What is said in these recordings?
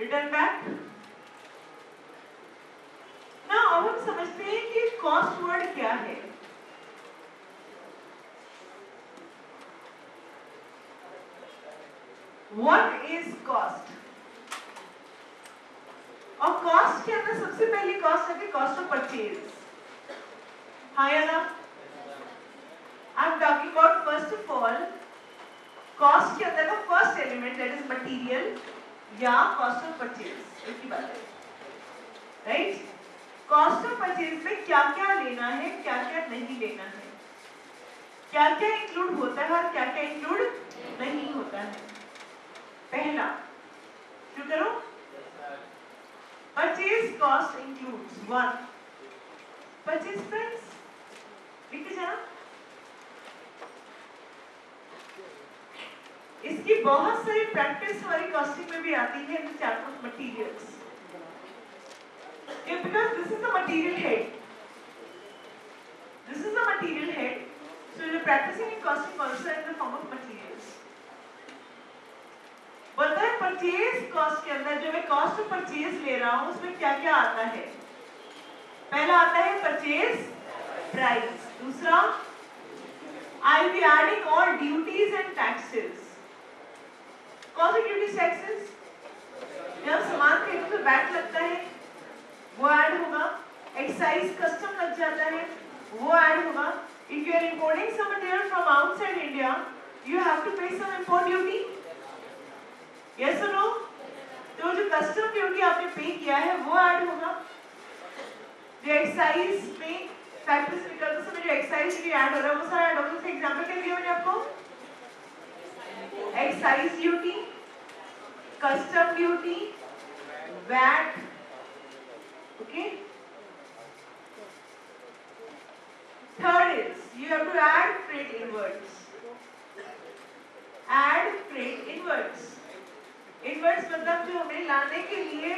Return back. ना अब हम समझते हैं कि कॉस्ट वर्ड क्या है। What is cost? और कॉस्ट के अंदर सबसे पहली कॉस्ट है कॉस्ट ऑफ परचेज। हाँ या ना? I am talking about first of all cost के अंदर का first element that is material या कॉस्ट ऑफ परचेज। एक ही बात है, राइट? कॉस्ट ऑफ परचेज में क्या क्या लेना है, क्या क्या नहीं लेना है, क्या क्या इंक्लूड होता है और क्या क्या इंक्लूड नहीं होता है। पहला शुरू करो। Purchase cost includes 1 purchase price. लिख के जाना। इसकी बहुत सारी प्रैक्टिस हमारी कॉस्टिंग में भी आती है in the chapter of materials. Because this is the material head. This is the material head. So you're practicing in costing also in the form of materials. बोलता है परचेज कॉस्ट के अंदर जो मैं कॉस्ट ऑफ परचेज ले रहा हूं उसमें क्या क्या आता है। पहला आता है परचेज प्राइस। दूसरा I be adding all duties and taxes. कौन सी ड्यूटीज टैक्सेस? जब सामान खरीदो तो वैट लगता है वो ऐड होगा। एक्साइज कस्टम लग जाता है वो ऐड होगा। If you are importing some material from outside India you have to pay some import duty. Yes और नो? तो जो कस्टम ड्यूटी आपने पे किया है वो ऐड होगा। जो एक्साइज में फैक्टर्स निकलते समय जो एक्साइज भी ऐड हो रहा है वो सारा ऐड होगा। जैसे एग्जांपल क्या दिया मैंने आपको? Excise duty, custom duty, VAT. Okay. Third is you have to add freight inwards. Add freight inwards. Inwards मतलब जो हमें लाने के लिए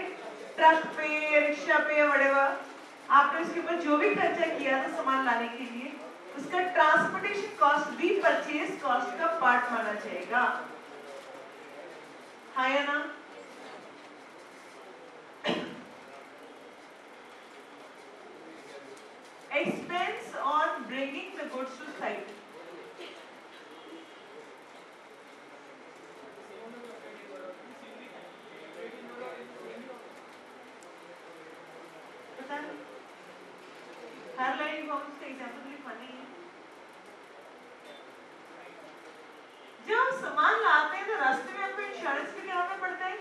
ट्रक पे, रिक्शा पे, whatever आपने उसके ऊपर जो भी खर्चा किया था सामान लाने के लिए उसका ट्रांसपोर्टेशन कॉस्ट भी परचेज कॉस्ट का पार्ट माना जाएगा। हाँ या ना? Expense on bringing the goods to site. पता नहीं हर लाइन को उसका एग्जाम्पल लिखवाना ही है। जब सामान लाते हैं तो रास्ते में आपको इंश्योरेंस भी कराना पड़ता है।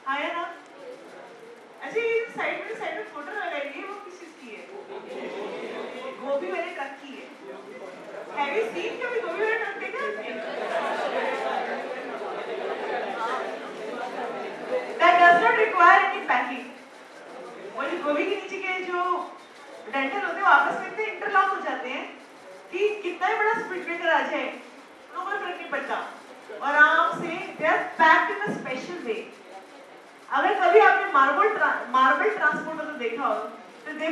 हाँ या ना? अच्छा ये साइड में फोटो लगाई है वो किस चीज की है? गोभी वाले ट्रक की है। Have you seen कभी गोभी वाला ट्रक देखा आपने? That does not require any packing. वो जो गोभी के नीचे के जो डेंटल होते हैं आपस में इतने इंटरलॉक हो जाते हैं कि कितना ही बड़ा स्पीड ब्रेकर आ जाए तो कोई फर्क नहीं पड़ता। और आराम से they are packed in a special way. अगर कभी आपने मार्बल ट्रांसपोर्टर तो देखा हो तो they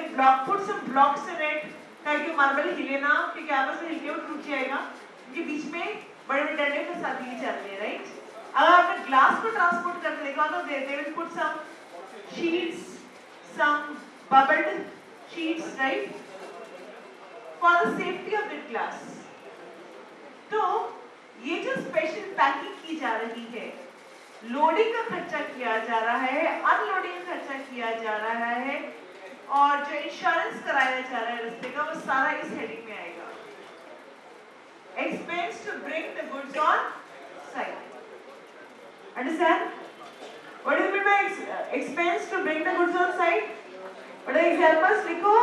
put some blocks in it ताकि मार्बल हिले ना, क्योंकि आपस में हिलके वो टूट जाएगा। उनके बीच में बड़े बड़े डंडे फंसा दिए जाते हैं, राइट? अगर आपने ग्लास को ट्रांसपोर्ट करके देखा तो they will put some sheets, some bubbled sheets, right, for the safety of the glass. तो ये जो स्पेशल पैकिंग की जा रही है, लोडिंग का खर्चा किया जा रहा है, अनलोडिंग का खर्चा किया जा रहा है और जो इंश्योरेंस कराया जा रहा है रास्ते का वो सारा इस हेडिंग में आएगा। Expense to bring the goods on site. Understand? What do you mean by expense to bring the goods on site? What are examples? लिखो।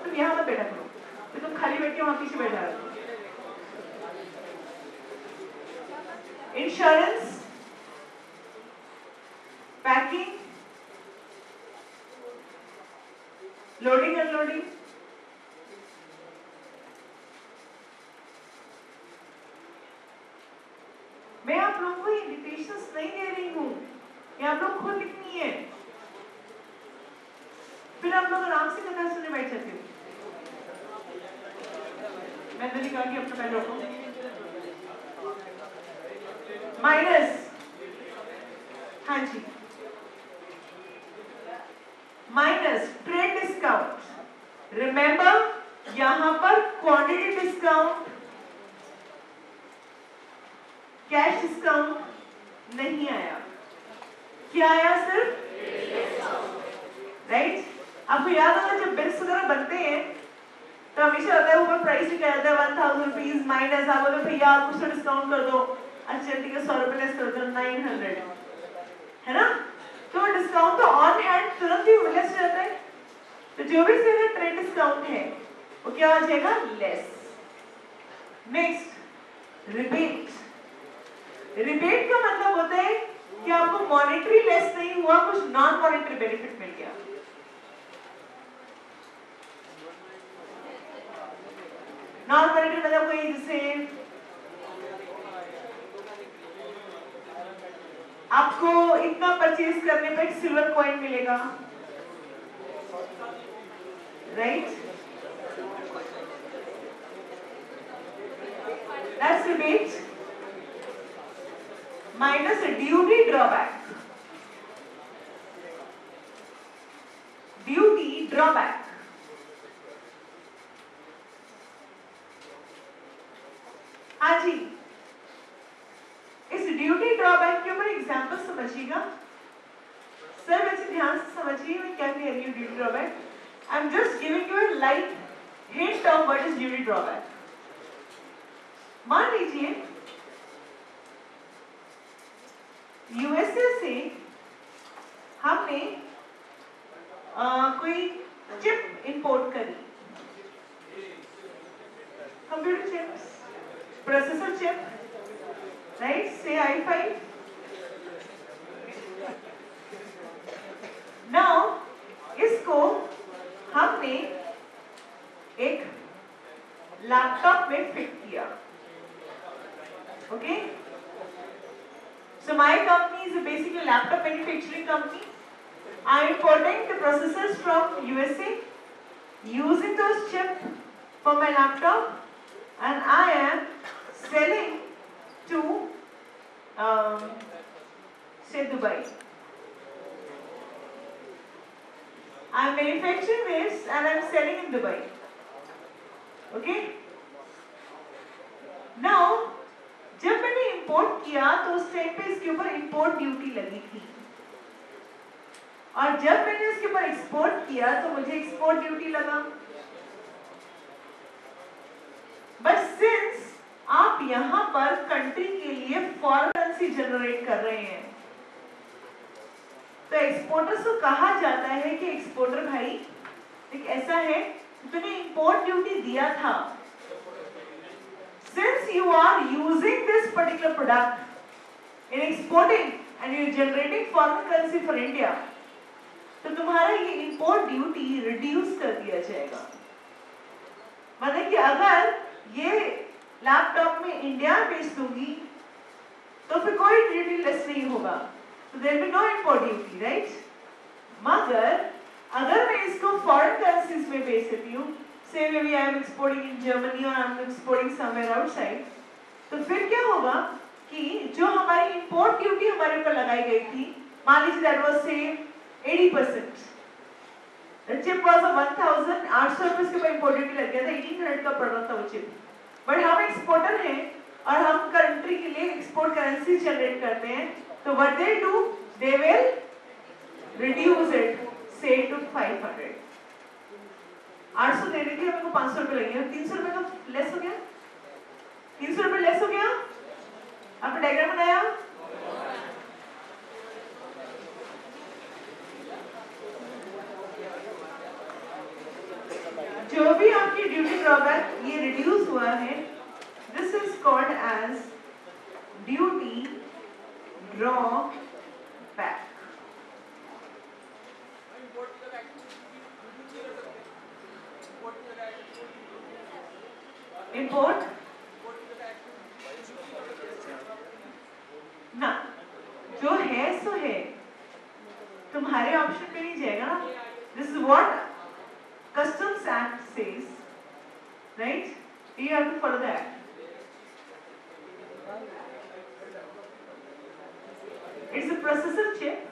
तुम यहाँ मत बैठा करो, तुम खाली बैठ के वहां पीछे बैठा रहो। इंश्योरेंस, पैकिंग, लोडिंग अनलोडिंग, मैं आप लोगों को इंडिकेशंस नहीं दे रही हूं, ये आप लोग खुद लिखनी है, फिर आप लोग आराम से कथा सुनने बैठ जाते हो। मैंने लिखा कि अपना पैर रखो। माइनस, हाँ जी, माइनस ट्रेड डिस्काउंट। रिमेंबर यहां पर क्वांटिटी डिस्काउंट, कैश डिस्काउंट नहीं आया, क्या आया? सिर्फ राइट। आपको याद होगा जब बिल्स वगैरह बनते हैं तो हमेशा होता है ऊपर प्राइस लिखा रहता है 1000 रुपीज माइनस, आप बोले भैया आप कुछ तो डिस्काउंट कर दो, अच्छा ठीक है 100 रुपए लेस कर दो, 900 है ना। तो डिस्काउंट तो ऑन हैंड तुरंत ही लेस हो जाता है, तो जो भी से ट्रेड डिस्काउंट है वो क्या हो जाएगा? लेस। Next rebate. रिबेट का मतलब होता है कि आपको मॉनेटरी लेस नहीं हुआ, कुछ नॉन मॉनेटरी बेनिफिट मिल गया। नॉन मॉनेटरी मतलब कोई जैसे आपको इतना परचेज करने पर एक सिल्वर कॉइन मिलेगा, right? That's rebate minus a duty drawback. Duty drawback. हाँ जी, इस ड्यूटी ड्रॉबैक के ऊपर एग्जाम्पल समझिएगा। सर वैसे ध्यान से समझिए मैं क्या कह रही हूँ। Duty drawback, I am just giving you a light hint of what is duty drawback. मान लीजिए यूएसए से हमने कोई चिप इंपोर्ट करी, computer chips, processor chip, right, से i5। नाउ इसको हमने एक लैपटॉप में फिट किया। Okay, so my company is basically a laptop manufacturing company. I am importing the processors from USA, using those chips for my laptop, and I am selling to say Dubai. I am manufacturing this and I am selling in Dubai. Okay. Now जब मैंने import किया तो उस time पे इसके ऊपर import duty लगी थी, और जब मैंने इसके ऊपर एक्सपोर्ट किया तो मुझे एक्सपोर्ट ड्यूटी लगा। बट सिंस आप यहां पर कंट्री के लिए फॉरेन करेंसी जनरेट कर रहे हैं, तो एक्सपोर्टर्स को कहा जाता है कि एक्सपोर्टर भाई एक ऐसा है, तूने इंपोर्ट ड्यूटी दिया था, since you are using this particular product in exporting and you are generating foreign currency for India, तो तुम्हारा ये import duty reduce कर दिया जाएगा। मतलब कि अगर ये लैपटॉप में इंडिया बेच दूंगी तो फिर कोई ड्यूटी लेस नहीं होगा, तो there will be no import duty, right? मगर अगर मैं इसको फॉरेन करेंसीज में बेच देती हूँ, say maybe I am exporting in Germany or I am exporting somewhere outside, तो फिर क्या होगा कि जो हमारी import duty हमारे ऊपर लगाई गई थी, मान लीजिए that was say 80%, the chip was 1800 रुपए के ऊपर import duty लग गया था, 1800 का पड़ रहा था वो chip, बट हम एक्सपोर्टर हैं और हम कंट्री के लिए एक्सपोर्ट करेंसी जनरेट करते हैं, तो what they do, they will reduce it say to 500। 800 देने के लिए मेरे को 500 रुपए लगेंगे, 300 रुपए का लेस हो गया, 300 रुपए लेस हो गया। आपने डायग्राम बनाया? जो भी आपकी ड्यूटी ड्रॉबैक ये रिड्यूस हुआ है, this is called as duty drawback. Import ना जो है सो है, तुम्हारे ऑप्शन पे नहीं जाएगा ना। This is what customs act says, right? You have to follow the act. Processor chip,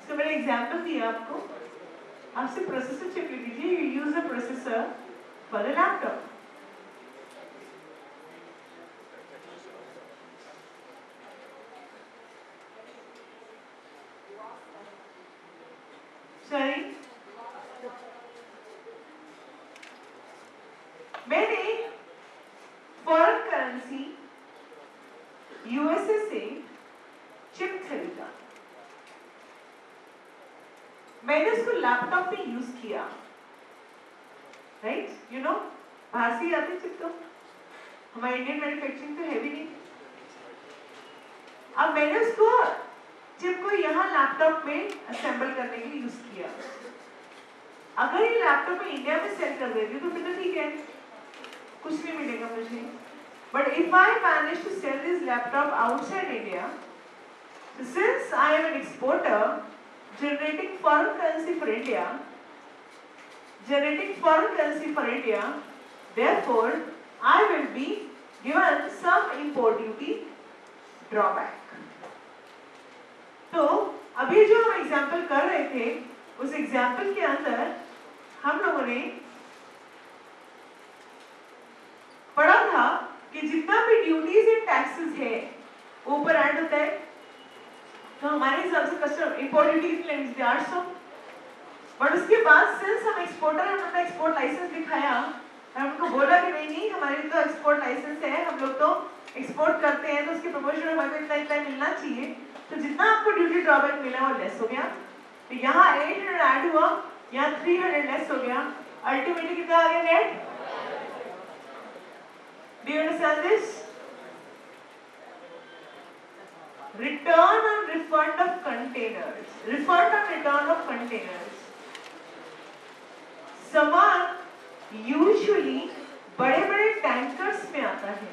इसका मैंने एग्जाम्पल दिया आपको, आपसे प्रोसेसर चिप लिख लीजिए, you use a processor for a laptop. Sorry, मैंने फॉरेन करेंसी यूएसए से चिप खरीदा, मैंने उसको लैपटॉप पे यूज किया, राइट, यू नो, बाहर से ही आती चिप, तो हमारी इंडियन मैन्युफैक्चरिंग तो है भी नहीं। अब मैंने उसको चिप को यहाँ लैपटॉप में असेंबल करने के लिए यूज किया। अगर ये लैपटॉप में इंडिया में सेल कर देती तो फिर तो ठीक है, कुछ नहीं मिलेगा मुझे। But if I manage to sell this laptop outside India, since I am an exporter generating foreign currency for India, therefore I will be given some import duty drawback. तो अभी जो हम एग्जाम्पल कर रहे थे, उस एग्जाम्पल के अंदर हम लोगों ने पढ़ा था कि जितना भी ड्यूटीज एंड टैक्सेस है ऊपर ऐड होता है, तो हमारे हिसाब से कस्टम इंपोर्ट ड्यूटी कितनी लगनी थी, 800। बट उसके बाद सिंस हम एक्सपोर्टर हैं, हमने एक्सपोर्ट लाइसेंस दिखाया और हमको बोला कि नहीं हमारे तो एक्सपोर्ट लाइसेंस है, हम लोग तो एक्सपोर्ट करते हैं, तो उसके प्रपोर्शन में हमें इतना इतना मिलना चाहिए, तो जितना आपको ड्यूटी ड्रॉबैक मिला वो लेस हो गया। तो यहाँ 800 ऐड हुआ, यहाँ 300 लेस हो गया, अल्टीमेटली कितना आ गया net? Do you understand this? Return and refund of containers. Refund and return of containers. सामान यूजुअली बड़े-बड़े टैंकर्स में आता है,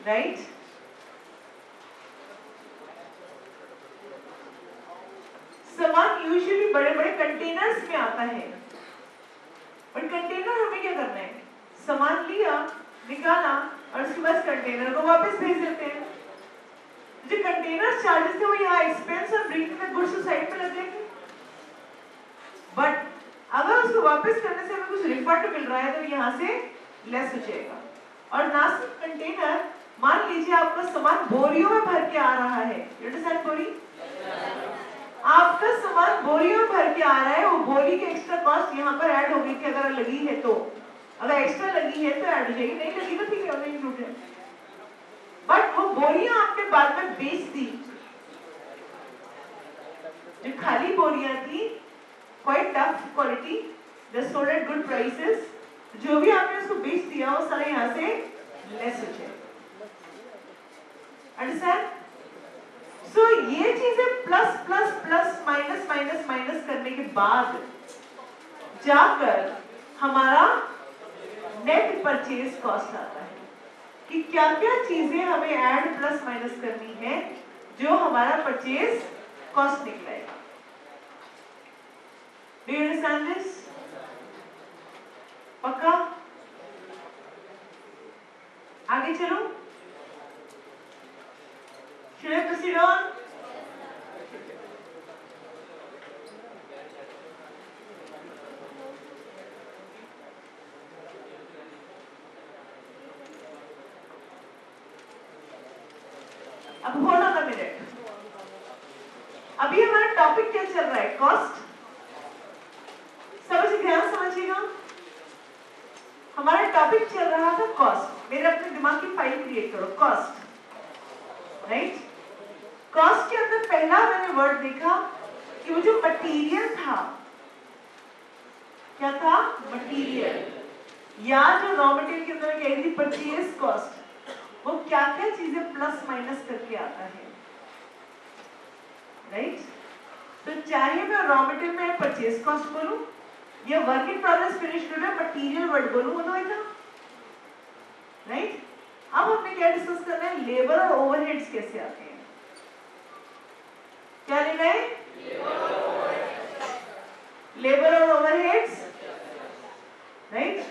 राइट? सामान यूजुअली बड़े-बड़े कंटेनर्स में आता है, और कंटेनर हमें क्या करना है? सामान लिया, निकाला और उसके बाद कंटेनर को वापस भेज देते हैं। जो कंटेनर चार्जेस थे वो यहाँ एक्सपेंस और bringing the goods to site पे लग जाएंगे, बट अगर उसको वापस करने से हमें कुछ रिफंड मिल रहा है तो यहाँ से लेस हो जाएगा। और ना सिर्फ कंटेनर, मान लीजिए आपका सामान बोरियों में भर के आ रहा है, यू अंडरस्टैंड बोरी? आपका सामान बोरियों में भर के आ रहा है, वो बोरी की एक्स्ट्रा कॉस्ट यहाँ पर ऐड हो गई थी, अगर लगी है तो, अगर एक्स्ट्रा लगी है तो ऐड हो जाएगी, नहीं लगी तो ठीक है, इंक्लूड है। बट वो बोरियां आपने बाद में बेच दी, जो खाली बोरियां थी, quite tough quality, they sold at good prices, जो भी आपने उसको बेच दिया वो सारा यहाँ से लेस हो जाएगा। अंडरस्टैंड? सो ये चीजें plus plus plus minus minus minus करने के बाद जाकर हमारा नेट परचेज कॉस्ट आता है कि क्या क्या चीजें हमें ऐड प्लस माइनस करनी है जो हमारा परचेज कॉस्ट निकलेगा। Do you understand this? पक्का? आगे चलो, should I proceed on? अब होल्ड ऑन अ मिनट, अभी हमारा टॉपिक क्या चल रहा है? कॉस्ट। सब ध्यान समझिएगा, हमारा टॉपिक चल रहा था कॉस्ट। मेरे अपने दिमाग की फाइल क्रिएट करो, कॉस्ट, राइट? कॉस्ट के अंदर पहला मैंने वर्ड देखा कि वो जो मटेरियल था, क्या था? मटेरियल, या जो रॉ मटेरियल के अंदर कह रही थी परचेज कॉस्ट, वो क्या क्या चीजें प्लस माइनस करके आता है, राइट? तो चाहे मैं रॉ मटेरियल में परचेज कॉस्ट बोलूं या work in progress finish good में मटेरियल वर्ड बोलूं, वो तो है ना, राइट? अब हमने क्या डिस्कस करना है? लेबर और ओवरहेड्स कैसे आते हैं। क्या लेना है? लेबर और overheads, right?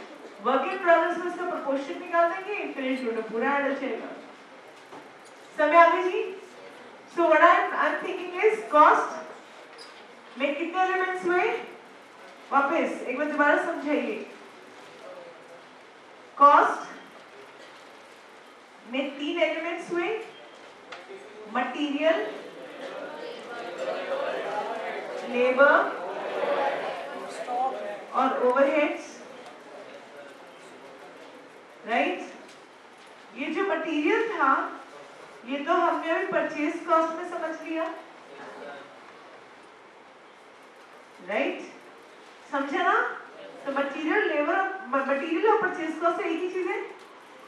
Work in progress में इसका प्रोपोर्शन निकाल देंगे, फिनिश गुड में पूरा ऐड हो जाएगा। समय आ गई जी। So what I'm thinking is cost में कितने एलिमेंट्स हुए? वापस एक बार दोबारा समझाइए। कॉस्ट में 3 एलिमेंट्स हुए, मटेरियल, लेबर और ओवरहेड्स, राइट? ये जो मटेरियल था ये तो हमने अभी परचेज कॉस्ट में समझ लिया, राइट? समझे ना? तो मटेरियल, लेबर, मटेरियल और परचेज कॉस्ट एक ही चीज है।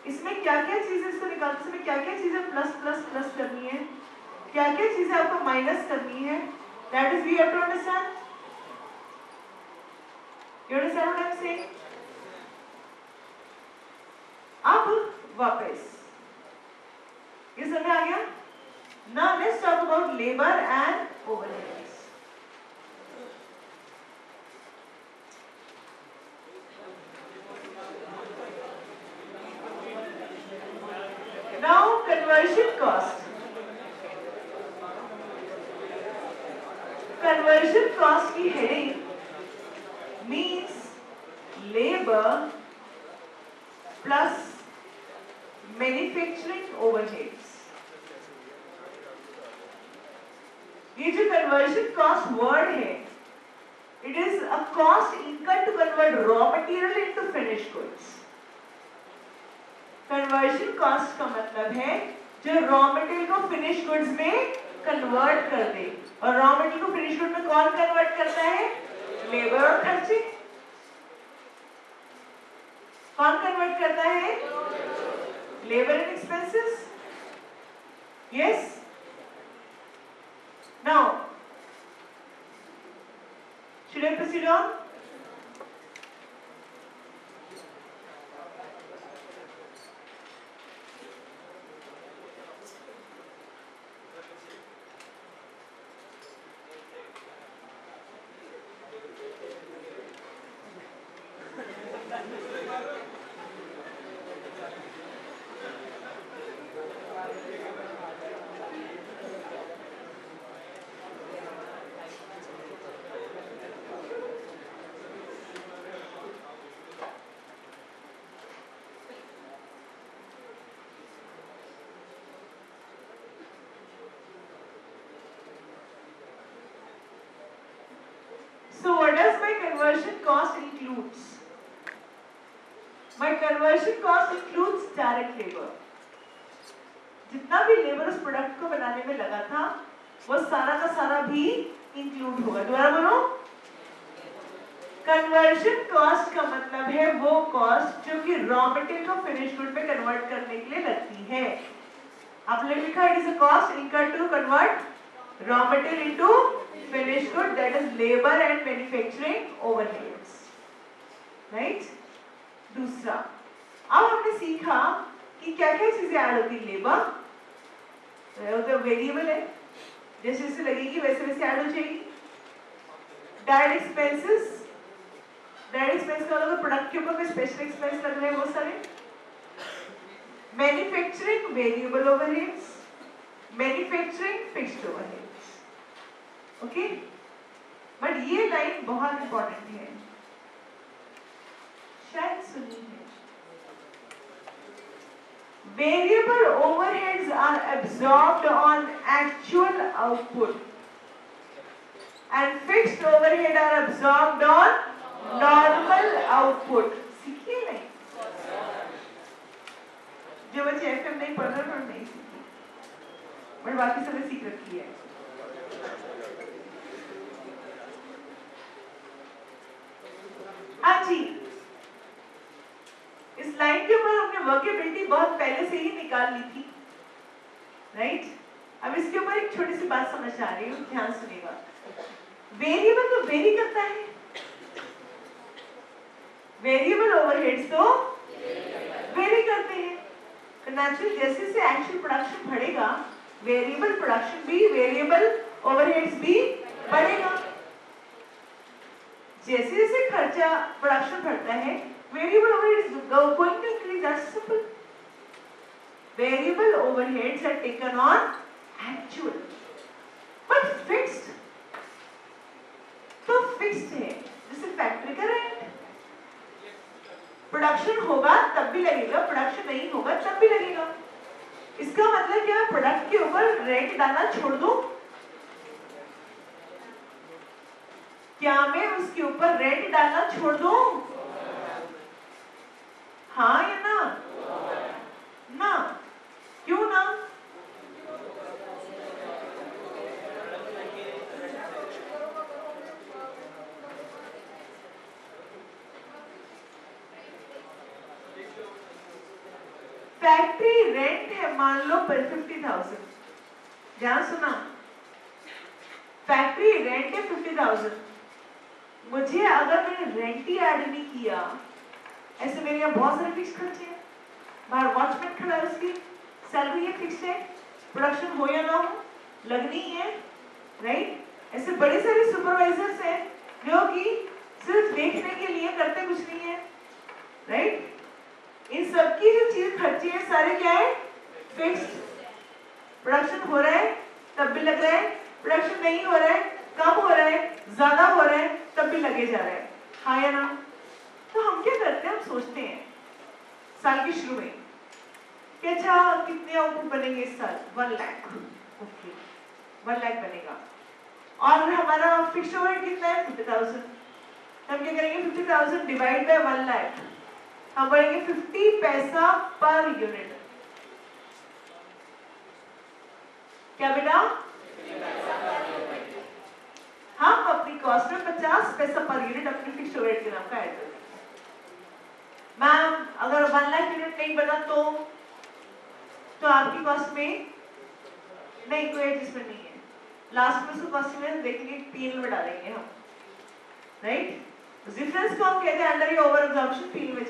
इसमें क्या क्या चीजें इसको निकालते समय क्या क्या चीजें प्लस प्लस प्लस करनी है, क्या क्या चीजें आपको माइनस करनी है, that is we have to understand. You understand what I am saying? अब वापस ये समझ आ गया? Now let's talk about labour and overheads. Now conversion cost. Conversion cost की heading means labor plus manufacturing overheads. ये जो conversion cost word है, it is a cost incurred to convert raw material into finished goods. Conversion cost का मतलब है जो raw material को finish goods में कन्वर्ट कर दे, और रॉ मटेरियल को फिनिश गुड में कौन कन्वर्ट करता है? लेबर और खर्चे। कौन कन्वर्ट करता है? Labour and expenses. Yes, now should I proceed on? So what does my conversion cost includes? My conversion cost includes direct labor. जितना भी लेबर उस प्रोडक्ट को बनाने में लगा था वो सारा का सारा भी इंक्लूड होगा। दोबारा बोलो। कन्वर्जन कॉस्ट का मतलब है वो कॉस्ट जो कि रॉ मटेरियल को फिनिश गुड में कन्वर्ट करने के लिए लगती है। आपने लिखा it is a cost incurred to convert raw material into finished good, that is labor and manufacturing overheads, right? दूसरा, अब हमने सीखा कि क्या क्या चीजें ऐड होती है। लेबर तो वेरिएबल है, जैसे जैसे लगेगी वैसे वैसे ऐड हो जाएगी। डायरेक्ट एक्सपेंसेस, डायरेक्ट एक्सपेंस का मतलब प्रोडक्ट के ऊपर में स्पेशल एक्सपेंस लग रहे हैं बहुत सारे। Manufacturing variable overheads, manufacturing fixed overheads. Okay, but ये लाइन बहुत इंपॉर्टेंट है, शायद सुनी है। Variable overheads are absorbed on actual output and fixed overhead are absorbed on normal output. सीखिए लाइन, जो बच्चे एफएम नहीं पढ़ रहे नहीं सीखी, बट बाकी सबने सीख रखी है। हाँ जी, इस लाइन के ऊपर हमने वर्केबिलिटी बहुत पहले से ही निकाल ली थी, राइट? अब इसके ऊपर एक छोटी सी बात समझ आ रही है, ध्यान सुनिएगा। वेरिएबल तो वेरी करता है, वेरिएबल ओवरहेड्स तो वेरी करते हैं, तो नेचुरली जैसे जैसे एक्चुअल प्रोडक्शन बढ़ेगा वेरिएबल प्रोडक्शन भी, वेरिएबल ओवरहेड्स भी बढ़ेगा। जैसे जैसे खर्चा प्रोडक्शन बढ़ता है variable overheads going to increase, that's simple. Variable overheads are taken on actual, but fixed तो फिक्स्ड है, जैसे फैक्ट्री का रेंट। प्रोडक्शन होगा तब भी लगेगा, प्रोडक्शन नहीं होगा तब भी लगेगा। इसका मतलब क्या, प्रोडक्ट के ऊपर रेंट डालना छोड़ दूं? क्या मैं उसके ऊपर रेंट डालना छोड़ दूं? हाँ या ना? ना। क्यों ना? फैक्ट्री रेंट है मान लो 50,000, ध्यान सुना, फैक्ट्री रेंट है 50,000। मुझे अगर मैंने रेंट ही ऐड नहीं किया, ऐसे मेरे यहाँ बहुत सारे फिक्स खर्चे हैं, बाहर वॉचमैन खड़ा है, उसकी सैलरी है फिक्स है, प्रोडक्शन हो या ना हो लगनी है, राइट। ऐसे बड़े सारे सुपरवाइजर्स हैं जो कि सिर्फ देखने के लिए करते कुछ नहीं है, राइट। इन सबकी जो चीज खर्चे हैं सारे क्या है, फिक्स्ड। प्रोडक्शन हो रहा है तब भी लग रहा है, प्रोडक्शन नहीं हो रहा है, कम हो रहा है, ज्यादा हो रहा है, तब भी लगे जा रहा है, हाँ या ना? तो हम क्या करते हैं, हम सोचते हैं साल के शुरू में कि अच्छा कितने आउटपुट बनेंगे इस साल, 1 लाख, ओके 1 लाख बनेगा, और हमारा फिक्स्ड ओवरहेड कितना है 50,000। हम क्या करेंगे, 50,000 डिवाइड बाय 1 लाख, हम बढ़ेंगे 50 पैसा पर यूनिट। क्या बेटा, हम अपनी कॉस्ट में 50 पैसा पर यूनिट अपने फिक्स्ड ओवरहेड के नाम का ऐड करते हैं। मैम अगर 1 लाख यूनिट नहीं बना तो आपकी कॉस्ट में नहीं कोई एडजस्टमेंट नहीं है, लास्ट में उसको कॉस्ट में देखेंगे, पीएल में डालेंगे हम, राइट। डिफरेंस को हम कहते हैं अंडर ओवर एब्जॉर्प्शन, पीएल में